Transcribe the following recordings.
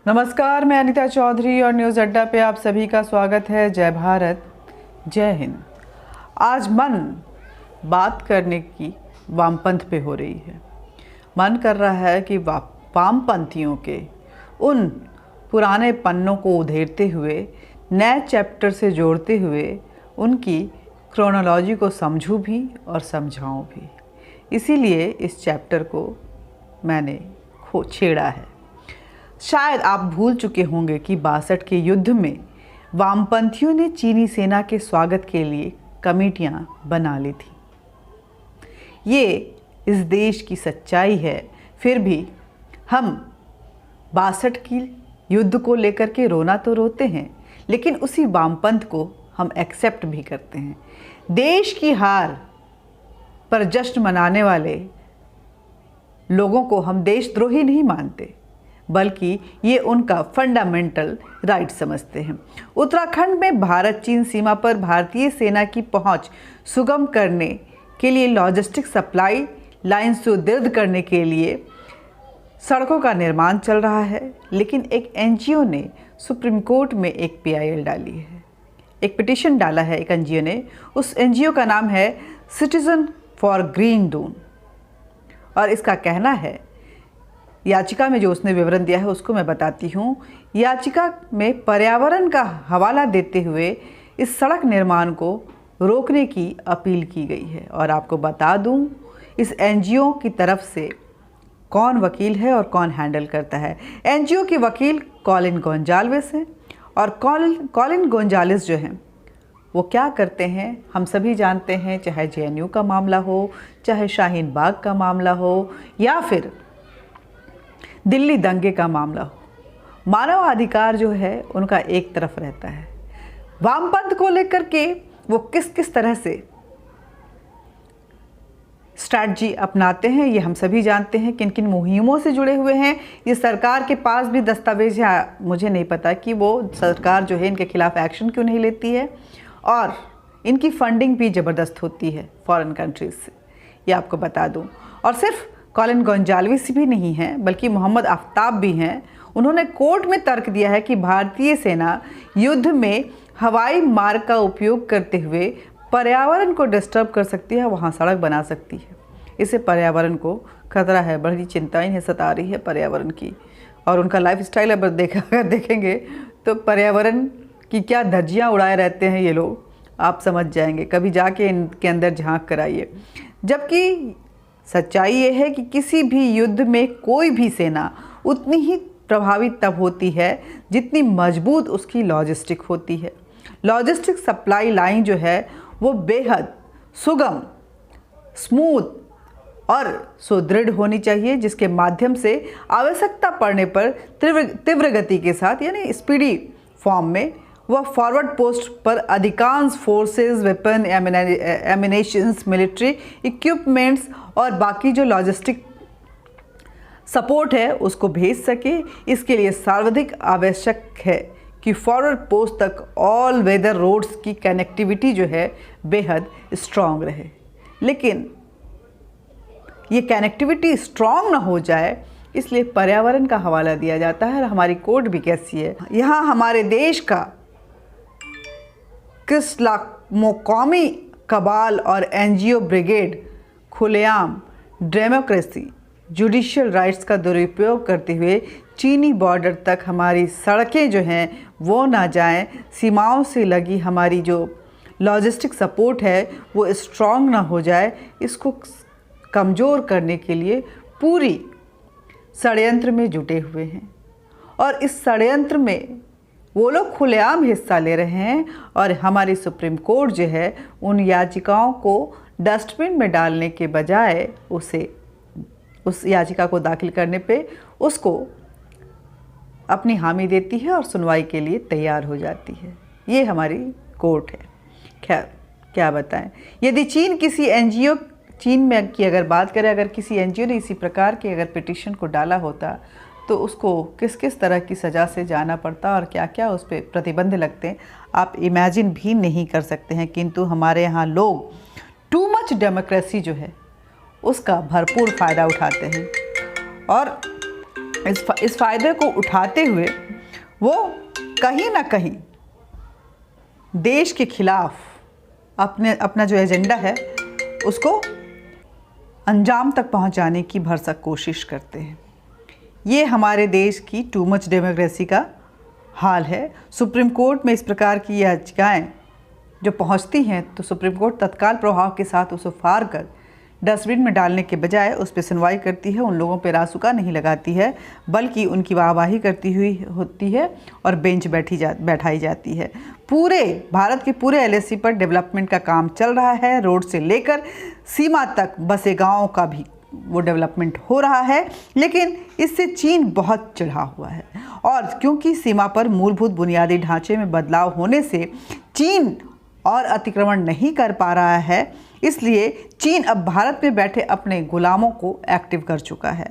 नमस्कार, मैं अनीता चौधरी और न्यूज़ अड्डा पे आप सभी का स्वागत है। जय भारत, जय हिंद। आज मन बात करने की वामपंथ पे हो रही है। मन कर रहा है कि वामपंथियों के उन पुराने पन्नों को उधेड़ते हुए नए चैप्टर से जोड़ते हुए उनकी क्रोनोलॉजी को समझूं भी और समझाऊं भी। इसीलिए इस चैप्टर को मैंने छेड़ा है। शायद आप भूल चुके होंगे कि 62 के युद्ध में वामपंथियों ने चीनी सेना के स्वागत के लिए कमेटियां बना ली थी। ये इस देश की सच्चाई है। फिर भी हम 62 की युद्ध को लेकर के रोना तो रोते हैं, लेकिन उसी वामपंथ को हम एक्सेप्ट भी करते हैं। देश की हार पर जश्न मनाने वाले लोगों को हम देशद्रोही नहीं मानते, बल्कि ये उनका फंडामेंटल राइट समझते हैं। उत्तराखंड में भारत चीन सीमा पर भारतीय सेना की पहुंच सुगम करने के लिए लॉजिस्टिक सप्लाई लाइन सुदृढ़ करने के लिए सड़कों का निर्माण चल रहा है। लेकिन एक एनजीओ ने सुप्रीम कोर्ट में एक पीआईएल डाली है, एक पिटीशन डाला है एक एनजीओ ने। उस एनजीओ का नाम है सिटीजन फॉर ग्रीन दून, और इसका कहना है, याचिका में जो उसने विवरण दिया है उसको मैं बताती हूँ। याचिका में पर्यावरण का हवाला देते हुए इस सड़क निर्माण को रोकने की अपील की गई है। और आपको बता दूँ, इस एनजीओ की तरफ से कौन वकील है और कौन हैंडल करता है। एनजीओ के वकील कॉलिन गोंजाल्विस हैं, और कॉलिन गोंजाल्विस जो हैं वो क्या करते हैं हम सभी जानते हैं। चाहे जेएनयू का मामला हो, चाहे शाहीन बाग का मामला हो, या फिर दिल्ली दंगे का मामला हो, मानव अधिकार जो है उनका एक तरफ रहता है। वामपंथ को लेकर के वो किस किस तरह से स्ट्रैटेजी अपनाते हैं ये हम सभी जानते हैं। किन किन मुहिमों से जुड़े हुए हैं, ये सरकार के पास भी दस्तावेज है। मुझे नहीं पता कि वो सरकार जो है इनके खिलाफ एक्शन क्यों नहीं लेती है, और इनकी फंडिंग भी ज़बरदस्त होती है फॉरेन कंट्रीज से, ये आपको बता दूं। और सिर्फ कॉलिन गोंजाल्विस भी नहीं हैं, बल्कि मोहम्मद आफ्ताब भी हैं। उन्होंने कोर्ट में तर्क दिया है कि भारतीय सेना युद्ध में हवाई मार्ग का उपयोग करते हुए पर्यावरण को डिस्टर्ब कर सकती है, वहाँ सड़क बना सकती है। इससे पर्यावरण को खतरा है, बड़ी चिंता इन्हें सता रही है पर्यावरण की। और उनका लाइफस्टाइल अगर देखेंगे तो पर्यावरण की क्या धज्जियाँ उड़ाए रहते हैं ये लोग, आप समझ जाएंगे। कभी जाके इनके अंदर झांक कर आइए। जबकि सच्चाई ये है कि किसी भी युद्ध में कोई भी सेना उतनी ही प्रभावी तब होती है जितनी मजबूत उसकी लॉजिस्टिक होती है। लॉजिस्टिक सप्लाई लाइन जो है वो बेहद सुगम, स्मूथ और सुदृढ़ होनी चाहिए, जिसके माध्यम से आवश्यकता पड़ने पर तीव्र गति के साथ, यानी स्पीडी फॉर्म में, वह फॉरवर्ड पोस्ट पर अधिकांश forces, weapon, emanations, military equipments और बाकी जो लॉजिस्टिक सपोर्ट है उसको भेज सके। इसके लिए सर्वाधिक आवश्यक है कि फॉरवर्ड पोस्ट तक ऑल वेदर रोड्स की कनेक्टिविटी जो है बेहद स्ट्रॉन्ग रहे। लेकिन ये कनेक्टिविटी स्ट्रॉन्ग ना हो जाए, इसलिए पर्यावरण का हवाला दिया जाता है। और हमारी कोर्ट भी कैसी है, यहाँ हमारे देश का किस मौकामी कबाल और एनजीओ ब्रिगेड खुलेआम डेमोक्रेसी, जुडिशियल राइट्स का दुरुपयोग करते हुए चीनी बॉर्डर तक हमारी सड़कें जो हैं वो ना जाएं। सीमाओं से लगी हमारी जो लॉजिस्टिक सपोर्ट है वो स्ट्रॉन्ग ना हो जाए, इसको कमज़ोर करने के लिए पूरी षड्यंत्र में जुटे हुए हैं। और इस षड्यंत्र में वो लोग खुलेआम हिस्सा ले रहे हैं। और हमारी सुप्रीम कोर्ट जो है उन याचिकाओं को डस्टबिन में डालने के बजाय उस याचिका को दाखिल करने पे उसको अपनी हामी देती है और सुनवाई के लिए तैयार हो जाती है। ये हमारी कोर्ट है। खैर, क्या बताएं। यदि चीन में की अगर बात करें, अगर किसी एनजीओ ने इसी प्रकार के अगर पिटीशन को डाला होता तो उसको किस किस तरह की सज़ा से जाना पड़ता और क्या क्या उस पर प्रतिबंध लगते हैं, आप इमेजिन भी नहीं कर सकते हैं। किंतु हमारे यहाँ लोग टू मच डेमोक्रेसी जो है उसका भरपूर फ़ायदा उठाते हैं। और इस फायदे को उठाते हुए वो कहीं ना कहीं देश के खिलाफ अपना जो एजेंडा है उसको अंजाम तक पहुंचाने की भरसक कोशिश करते हैं। ये हमारे देश की टू मच डेमोक्रेसी का हाल है। सुप्रीम कोर्ट में इस प्रकार की याचिकाएं जो पहुंचती हैं तो सुप्रीम कोर्ट तत्काल प्रभाव के साथ उसे फाड़ कर डस्टबिन में डालने के बजाय उस पर सुनवाई करती है, उन लोगों पर रासुका नहीं लगाती है, बल्कि उनकी वाहवाही करती हुई होती है और बेंच बैठाई जाती है। पूरे भारत के पूरे एलएसी पर डेवलपमेंट का काम चल रहा है। रोड से लेकर सीमा तक बसे गाँव का भी वो डेवलपमेंट हो रहा है, लेकिन इससे चीन बहुत चिढ़ा हुआ है। और क्योंकि सीमा पर मूलभूत बुनियादी ढांचे में बदलाव होने से चीन और अतिक्रमण नहीं कर पा रहा है, इसलिए चीन अब भारत में बैठे अपने गुलामों को एक्टिव कर चुका है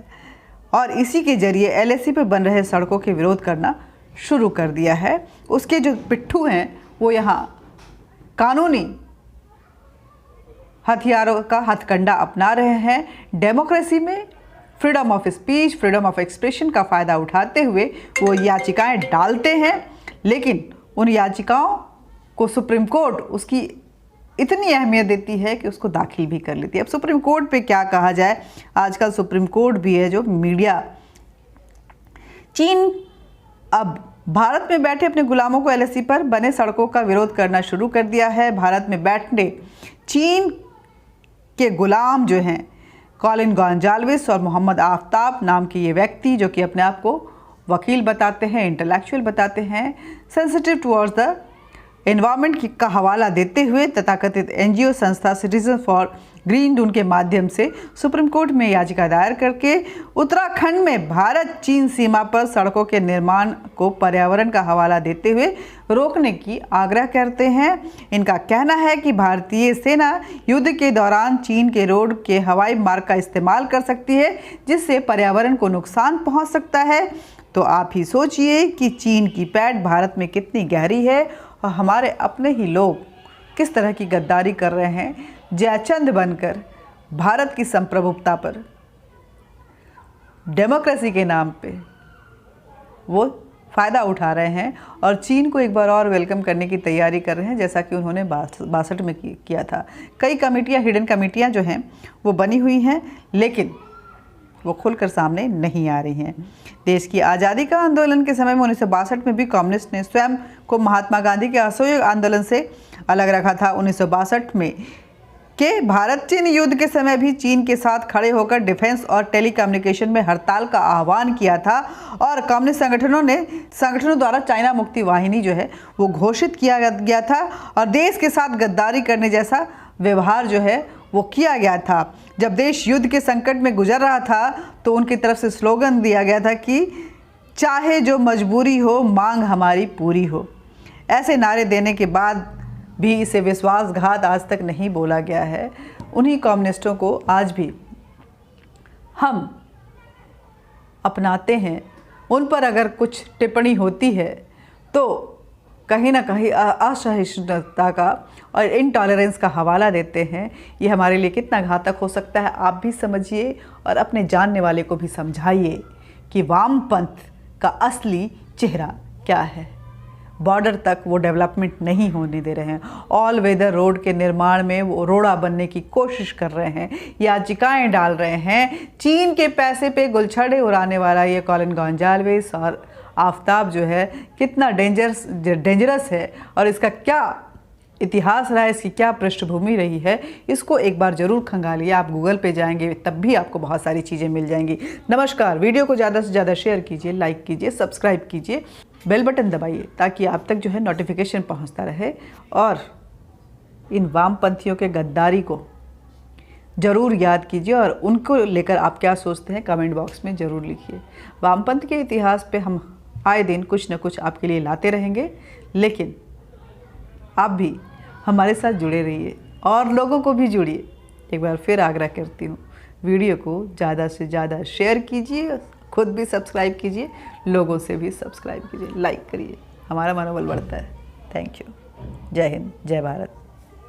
और इसी के जरिए एलएसी पर बन रहे सड़कों के विरोध करना शुरू कर दिया है। उसके जो पिट्ठू हैं वो यहाँ कानूनी हथियारों का हथकंडा अपना रहे हैं। डेमोक्रेसी में freedom of speech, freedom of expression का फ़ायदा उठाते हुए वो याचिकाएं डालते हैं, लेकिन उन याचिकाओं को सुप्रीम कोर्ट उसकी इतनी अहमियत देती है कि उसको दाखिल भी कर लेती है। अब सुप्रीम कोर्ट पे क्या कहा जाए, आजकल सुप्रीम कोर्ट भी है जो मीडिया। चीन अब भारत में बैठे अपने गुलामों को एलएसी पर बने सड़कों का विरोध करना शुरू कर दिया है। भारत में बैठने चीन के गुलाम जो हैं कॉलिन गोंजाल्विस और मोहम्मद आफ्ताब नाम के ये व्यक्ति, जो कि अपने आप को वकील बताते हैं, इंटेलेक्चुअल बताते हैं, सेंसिटिव टुवर्ड्स द एनवायरनमेंट का हवाला देते हुए तथाकथित एनजीओ संस्था सिटीजन फॉर ग्रीन दून के माध्यम से सुप्रीम कोर्ट में याचिका दायर करके उत्तराखंड में भारत चीन सीमा पर सड़कों के निर्माण को पर्यावरण का हवाला देते हुए रोकने की आग्रह करते हैं। इनका कहना है कि भारतीय सेना युद्ध के दौरान चीन के रोड के हवाई मार्ग का इस्तेमाल कर सकती है, जिससे पर्यावरण को नुकसान पहुंच सकता है। तो आप ही सोचिए कि चीन की पैठ भारत में कितनी गहरी है और हमारे अपने ही लोग किस तरह की गद्दारी कर रहे हैं, जयचंद बनकर भारत की संप्रभुता पर डेमोक्रेसी के नाम पे वो फ़ायदा उठा रहे हैं और चीन को एक बार और वेलकम करने की तैयारी कर रहे हैं, जैसा कि उन्होंने 62 में किया था। कई कमेटियां, हिडन कमेटियां जो हैं वो बनी हुई हैं, लेकिन वो खुलकर सामने नहीं आ रही हैं। देश की आज़ादी का आंदोलन के समय में 1962 में भी कम्युनिस्ट ने स्वयं को महात्मा गांधी के असहयोग आंदोलन से अलग रखा था। 1962 में के भारत चीन युद्ध के समय भी चीन के साथ खड़े होकर डिफेंस और टेलीकम्युनिकेशन में हड़ताल का आह्वान किया था और कम्युनिस्ट संगठनों द्वारा चाइना मुक्ति वाहिनी जो है वो घोषित किया गया था और देश के साथ गद्दारी करने जैसा व्यवहार जो है वो किया गया था। जब देश युद्ध के संकट में गुजर रहा था तो उनकी तरफ से स्लोगन दिया गया था कि चाहे जो मजबूरी हो, मांग हमारी पूरी हो। ऐसे नारे देने के बाद भी इसे विश्वासघात आज तक नहीं बोला गया है। उन्हीं कम्युनिस्टों को आज भी हम अपनाते हैं। उन पर अगर कुछ टिप्पणी होती है तो कहीं ना कहीं असहिष्णुता का और इनटॉलरेंस का हवाला देते हैं। ये हमारे लिए कितना घातक हो सकता है आप भी समझिए और अपने जानने वाले को भी समझाइए कि वामपंथ का असली चेहरा क्या है। बॉर्डर तक वो डेवलपमेंट नहीं होने दे रहे हैं। ऑल वेदर रोड के निर्माण में वो रोड़ा बनने की कोशिश कर रहे हैं, याचिकाएं डाल रहे हैं। चीन के पैसे पे गुलछड़े उड़ाने वाला ये कॉलिन गोंजाल्विस और आफ्ताब जो है कितना डेंजरस है और इसका क्या इतिहास रहा है, इसकी क्या पृष्ठभूमि रही है, इसको एक बार ज़रूर खंगालिए। आप गूगल पे जाएंगे तब भी आपको बहुत सारी चीज़ें मिल जाएंगी। नमस्कार, वीडियो को ज़्यादा से ज़्यादा शेयर कीजिए, लाइक कीजिए, सब्सक्राइब कीजिए, बेल बटन दबाइए ताकि आप तक जो है नोटिफिकेशन पहुंचता रहे। और इन वामपंथियों के गद्दारी को ज़रूर याद कीजिए और उनको लेकर आप क्या सोचते हैं कमेंट बॉक्स में ज़रूर लिखिए। वामपंथ के इतिहास पे हम आए दिन कुछ न कुछ आपके लिए लाते रहेंगे, लेकिन आप भी हमारे साथ जुड़े रहिए और लोगों को भी जुड़िए। एक बार फिर आग्रह करती हूँ, वीडियो को ज़्यादा से ज़्यादा शेयर कीजिए, खुद भी सब्सक्राइब कीजिए, लोगों से भी सब्सक्राइब कीजिए, लाइक करिए, हमारा मनोबल बढ़ता है। Thank you. जय हिंद, जय भारत।